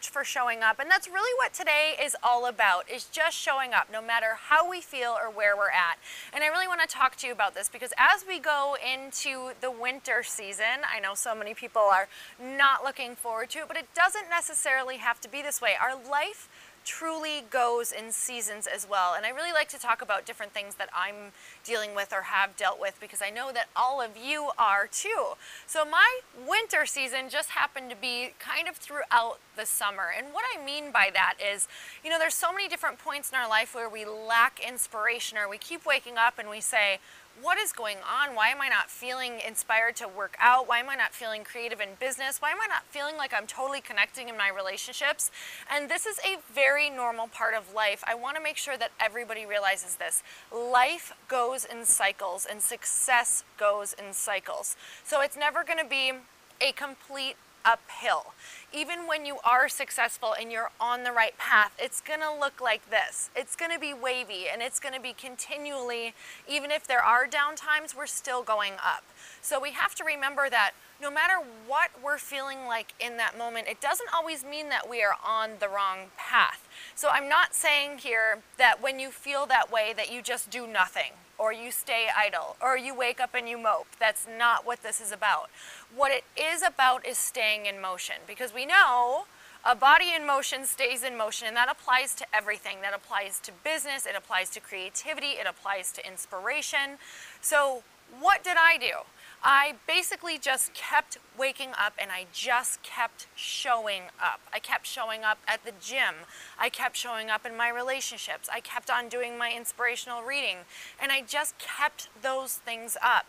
much for showing up, and that's really what today is all about, is just showing up no matter how we feel or where we're at. And I really want to talk to you about this because as we go into the winter season, I know so many people are not looking forward to it, but it doesn't necessarily have to be this way. Our life truly goes in seasons as well, and I really like to talk about different things that I'm dealing with or have dealt with because I know that all of you are too. So my winter season just happened to be kind of throughout the summer, and what I mean by that is, you know, there's so many different points in our life where we lack inspiration, or we keep waking up and we say, what is going on? Why am I not feeling inspired to work out? Why am I not feeling creative in business? Why am I not feeling like I'm totally connecting in my relationships? And this is a very normal part of life. I want to make sure that everybody realizes this. Life goes in cycles and success goes in cycles. So it's never going to be a complete uphill. Even when you are successful and you're on the right path, it's going to look like this. It's going to be wavy, and it's going to be continually, even if there are down times, we're still going up. So we have to remember that no matter what we're feeling like in that moment, it doesn't always mean that we are on the wrong path. So I'm not saying here that when you feel that way that you just do nothing, or you stay idle, or you wake up and you mope. That's not what this is about. What it is about is staying in motion, because we know a body in motion stays in motion, and that applies to everything. That applies to business, it applies to creativity, it applies to inspiration. So what did I do? I basically just kept waking up and I just kept showing up. I kept showing up at the gym. I kept showing up in my relationships. I kept on doing my inspirational reading, and I just kept those things up.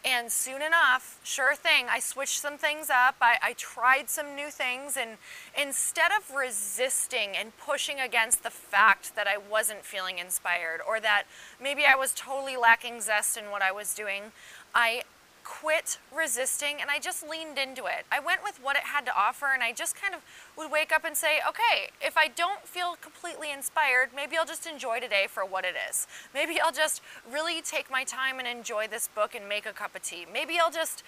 And soon enough, sure thing, I switched some things up. I tried some new things, and instead of resisting and pushing against the fact that I wasn't feeling inspired, or that maybe I was totally lacking zest in what I was doing, I quit resisting and I just leaned into it. I went with what it had to offer, and I just kind of would wake up and say, okay, if I don't feel completely inspired, maybe I'll just enjoy today for what it is. Maybe I'll just really take my time and enjoy this book and make a cup of tea. Maybe I'll just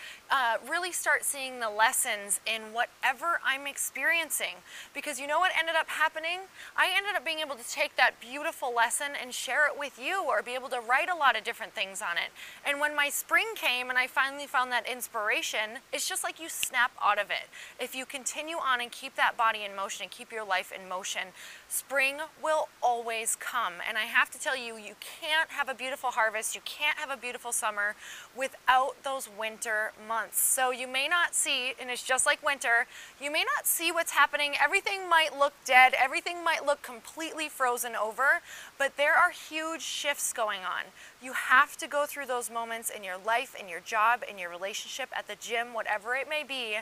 really start seeing the lessons in whatever I'm experiencing. Because you know what ended up happening? I ended up being able to take that beautiful lesson and share it with you, or be able to write a lot of different things on it. And when my spring came and I finally found that inspiration, it's just like you snap out of it. If you continue on and keep that body in motion and keep your life in motion, spring will always come. And I have to tell you, you can't have a beautiful harvest, you can't have a beautiful summer without those winter months. So you may not see, and it's just like winter, you may not see what's happening. Everything might look dead, everything might look completely frozen over, but there are huge shifts going on. You have to go through those moments in your life, in your job, in your relationship, at the gym, whatever it may be,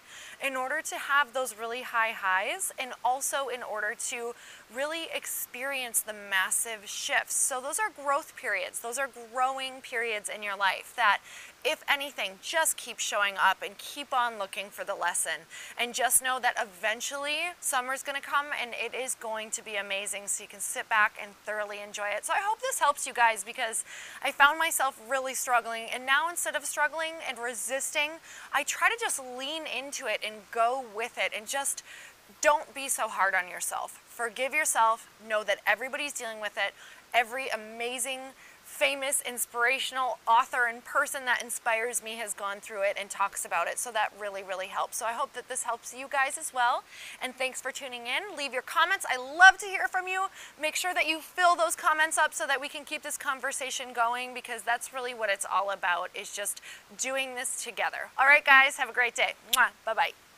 in order to have those really high highs, and also in order to really experience the massive shifts. So those are growth periods. Those are growing periods in your life that, if anything, just keep showing up and keep on looking for the lesson. And just know that eventually summer's going to come and it is going to be amazing, so you can sit back and thoroughly enjoy it. So I hope this helps you guys, because I found myself really struggling, and now instead of struggling and resisting, I try to just lean into it and go with it, and just don't be so hard on yourself. Forgive yourself. Know that everybody's dealing with it. Every amazing, famous, inspirational author and person that inspires me has gone through it and talks about it. So that really, really helps. So I hope that this helps you guys as well. And thanks for tuning in. Leave your comments. I love to hear from you. Make sure that you fill those comments up so that we can keep this conversation going, because that's really what it's all about, is just doing this together. All right, guys, have a great day. Mwah. Bye-bye.